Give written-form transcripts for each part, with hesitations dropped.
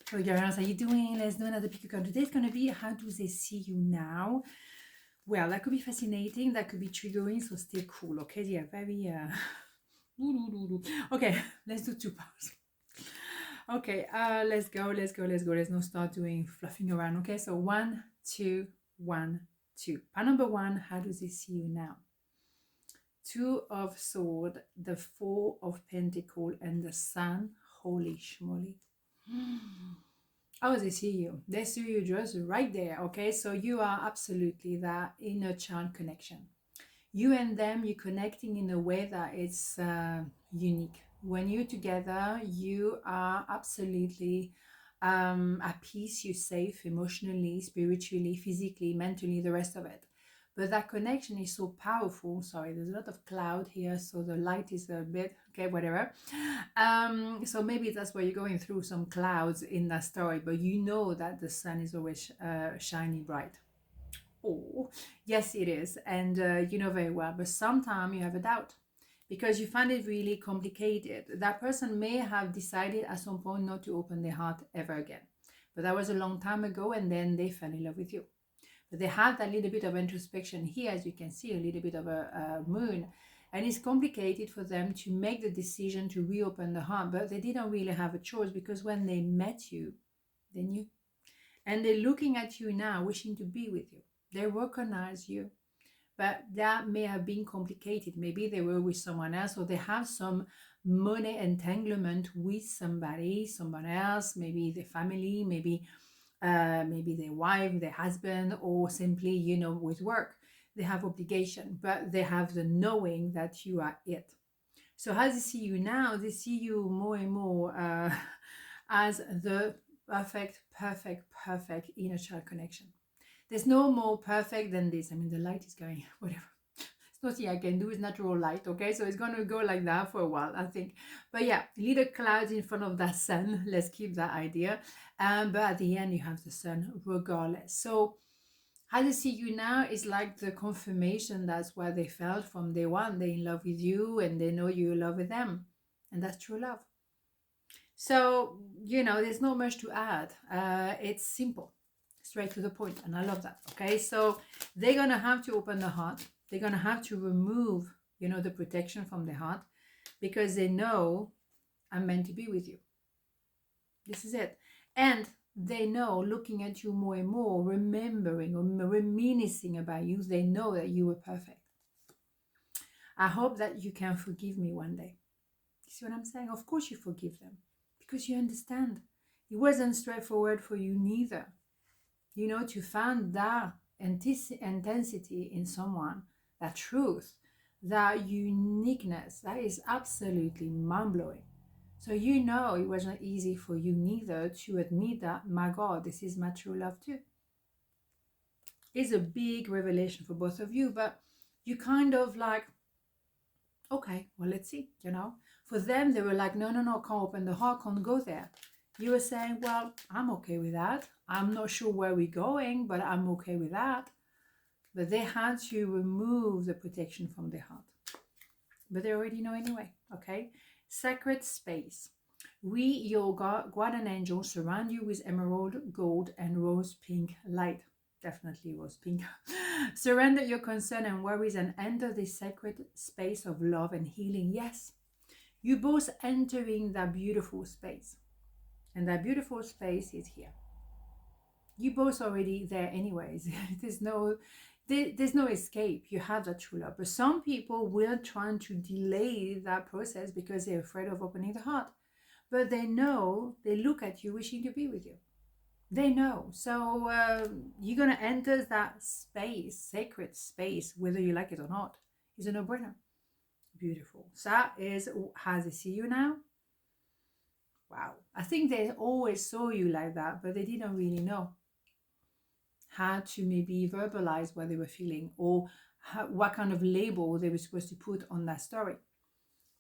So Yarans, how you doing? Let's do another pick a card. Today's going to be how do they see you now? Well, that could be fascinating. That could be triggering. So stay cool, okay? Yeah, very... Okay, let's do two parts. Okay, let's go. Let's not start doing fluffing around, okay? So 1, 2, 1, 2. Part number 1, how do they see you now? 2 of Swords, the 4 of Pentacles, and the Sun. Holy schmoly. Oh, they see you. They see you just right there, okay? So you are absolutely that inner child connection. You and them, you're connecting in a way that it's unique. When you're together, you are absolutely at peace. You're safe emotionally, spiritually, physically, mentally, the rest of it. But that connection is so powerful. Sorry, there's a lot of cloud here, so the light is a bit, okay, whatever. So maybe that's why you're going through some clouds in that story, but you know that the sun is always shining bright. Oh, yes, it is. And you know very well, but sometimes you have a doubt because you find it really complicated. That person may have decided at some point not to open their heart ever again. But that was a long time ago, and then they fell in love with you. But they have that little bit of introspection here, as you can see, a little bit of a moon. And it's complicated for them to make the decision to reopen the heart, but they didn't really have a choice because when they met you, they knew. And they're looking at you now, wishing to be with you. They recognize you, but that may have been complicated. Maybe they were with someone else, or they have some money entanglement with somebody, someone else, maybe their family, maybe their wife, their husband, or simply, you know, with work. They have obligation, but they have the knowing that you are it. So as they see you now, they see you more and more as the perfect inner child connection. There's no more perfect than this. I mean, the light is going, whatever. It's nothing I can do. It's natural light, okay? So it's going to go like that for a while, I think. But yeah, little clouds in front of that sun. Let's keep that idea. But at the end, you have the sun regardless. So how they see you now is like the confirmation. That's what they felt from day one. They're in love with you and they know you're in love with them. And that's true love. So, you know, there's not much to add. It's simple, straight to the point, and I love that. Okay, so they're gonna have to open the heart. They're gonna have to remove, you know, the protection from the heart, because they know I'm meant to be with you. This is it. And they know, looking at you more and more, remembering or reminiscing about you, they know that you were perfect. I hope that you can forgive me one day. You see what I'm saying? Of course you forgive them, because you understand. It wasn't straightforward for you neither. You know, to find that intensity in someone, that truth, that uniqueness, that is absolutely mind-blowing. So you know it wasn't easy for you neither to admit that, my God, this is my true love too. It's a big revelation for both of you, but you kind of like, okay, well, let's see, you know. For them, they were like, no, can't open the heart, can't go there. You were saying, well, I'm okay with that. I'm not sure where we're going, but I'm okay with that. But they had to remove the protection from their heart. But they already know anyway, okay? Sacred space. We, your guardian angel, surround you with emerald, gold, and rose pink light. Definitely rose pink. Surrender your concern and worries and enter this sacred space of love and healing. Yes, you both entering that beautiful space. And that beautiful space is here. You both already there anyways. there's no escape. You have that true love. But some people will try to delay that process because they're afraid of opening the heart. But they know, they look at you wishing to be with you. They know. So you're going to enter that space, sacred space, whether you like it or not. It's a no-brainer. Beautiful. So that is how they see you now. Wow. I think they always saw you like that, but they didn't really know how to maybe verbalize what they were feeling, or what kind of label they were supposed to put on that story.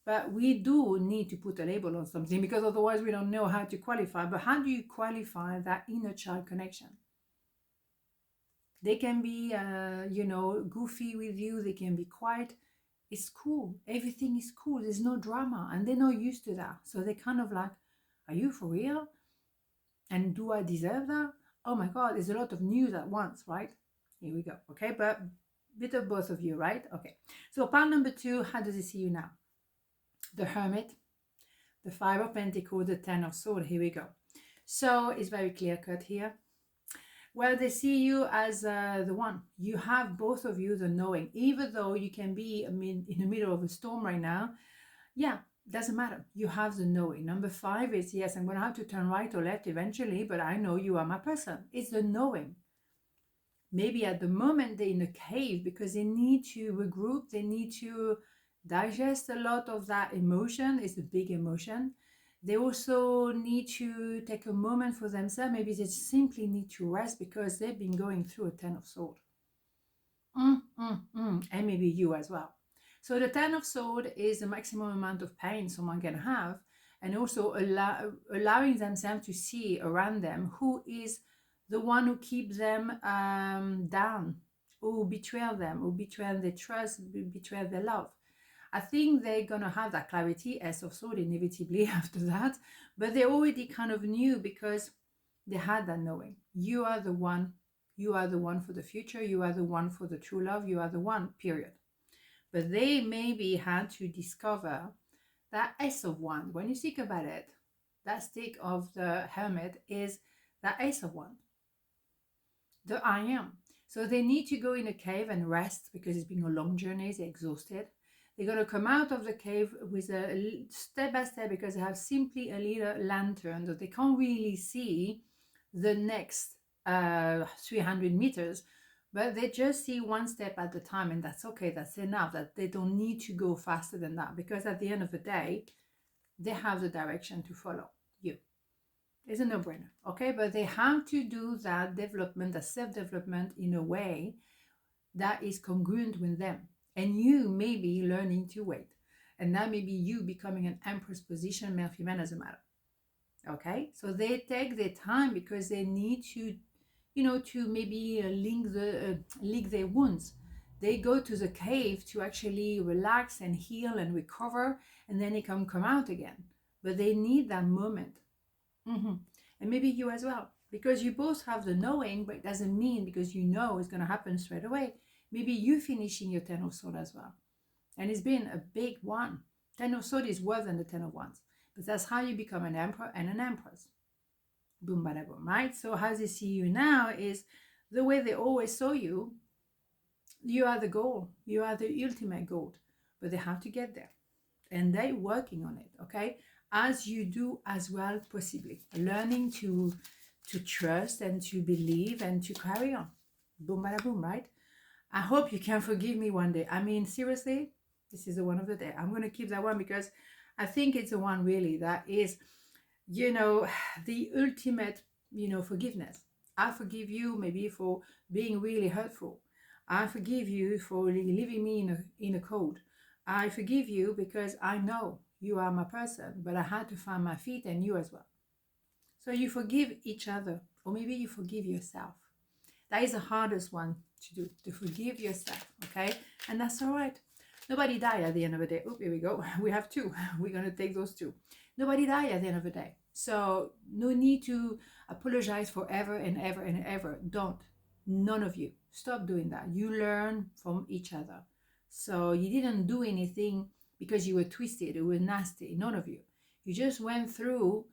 But we do need to put a label on something, because otherwise we don't know how to qualify. But how do you qualify that inner child connection? They can be, you know, goofy with you. They can be quiet. It's cool. Everything is cool. There's no drama. And they're not used to that. So they're kind of like, are you for real? And do I deserve that? Oh my God, there's a lot of news at once, right? Here we go. Okay, but bit of both of you, right? Okay. So pile number 2, how does it see you now? The Hermit, the Five of Pentacles, the Ten of Swords. Here we go. So it's very clear cut here. Well, they see you as the one. You have, both of you, the knowing. Even though you can be in the middle of a storm right now, yeah, doesn't matter. You have the knowing. Number 5 is, yes, I'm going to have to turn right or left eventually, but I know you are my person. It's the knowing. Maybe at the moment they're in a cave because they need to regroup. They need to digest a lot of that emotion. It's a big emotion. They also need to take a moment for themselves. Maybe they simply need to rest because they've been going through a Ten of Swords. And maybe you as well. So the Ten of Swords is the maximum amount of pain someone can have, and also allowing themselves to see around them who is the one who keeps them down, who betray them, who betray their trust, betray their love. I think they're going to have that clarity, Ace of Swords, inevitably after that, but they already kind of knew because they had that knowing. You are the one. You are the one for the future. You are the one for the true love. You are the one, period. But they maybe had to discover that Ace of Wands. When you think about it, that stick of the Hermit is that Ace of Wands, the I am. So they need to go in a cave and rest because it's been a long journey. They're exhausted. They're going to come out of the cave with a step by step because they have simply a little lantern that they can't really see the next 300 meters, but they just see one step at a time, and that's okay. That's enough. That they don't need to go faster than that because at the end of the day, they have the direction to follow. You. It's a no-brainer, okay? But they have to do that development, that self-development in a way that is congruent with them. And you may be learning to wait. And that may be you becoming an empress position, male, female, doesn't matter. Okay? So they take their time because they need to, to maybe lick their wounds. They go to the cave to actually relax and heal and recover, and then they come out again. But they need that moment. And maybe you as well, because you both have the knowing, but it doesn't mean because you know it's going to happen straight away. Maybe you finishing your Ten of Swords as well, and it's been a big one. Ten of Swords is worse than the Ten of Wands, but that's how you become an emperor and an empress. Boom, bada boom, right? So how they see you now is the way they always saw you. You are the goal. You are the ultimate goal, but they have to get there, and they're working on it. Okay. As you do as well, possibly learning to trust and to believe and to carry on. Boom, bada boom, right? I hope you can forgive me one day. I mean, seriously, this is the one of the day. I'm going to keep that one because I think it's the one really that is, the ultimate, forgiveness. I forgive you maybe for being really hurtful. I forgive you for leaving me in a cold. I forgive you because I know you are my person, but I had to find my feet and you as well. So you forgive each other, or maybe you forgive yourself. That is the hardest one to do, to forgive yourself, okay? And that's all right. Nobody died at the end of the day. Oh, here we go. We have 2. We're going to take those 2. Nobody died at the end of the day. So no need to apologize forever and ever and ever. Don't. None of you. Stop doing that. You learn from each other. So you didn't do anything because you were twisted, you were nasty. None of you. You just went through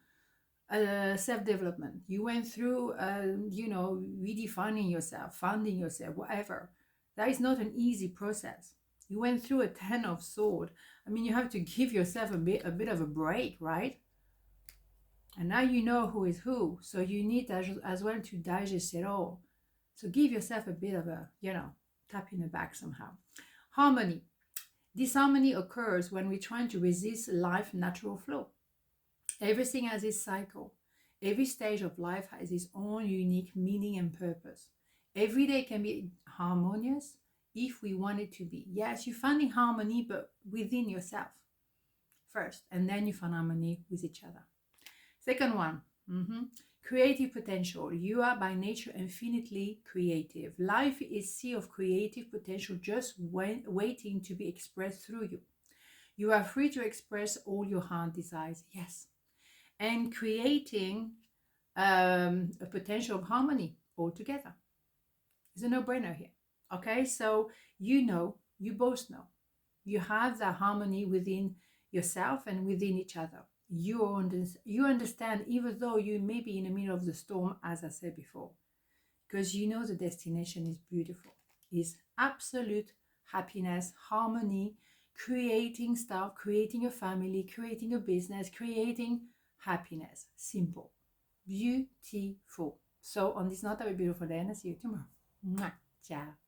self-development. You went through, redefining yourself, finding yourself, whatever. That is not an easy process. You went through a Ten of Swords. I mean, you have to give yourself a bit of a break, right? And now you know who is who. So you need as well to digest it all. So give yourself a bit of a, tap in the back somehow. Harmony. Disharmony occurs when we're trying to resist life's natural flow. Everything has its cycle. Every stage of life has its own unique meaning and purpose. Every day can be harmonious if we want it to be. Yes, you're finding harmony, but within yourself first, and then you find harmony with each other. Second one, creative potential. You are by nature infinitely creative. Life is a sea of creative potential just waiting to be expressed through you. You are free to express all your heart desires, yes. And creating a potential of harmony altogether. It's a no-brainer here. Okay, so you both know, you have the harmony within yourself and within each other. You understand, even though you may be in the middle of the storm, as I said before, because you know the destination is beautiful, is absolute happiness, harmony, creating stuff, creating a family, creating a business, creating happiness. Simple, beautiful. So on this note, have a beautiful day, and I'll see you tomorrow. Mwah. Ciao.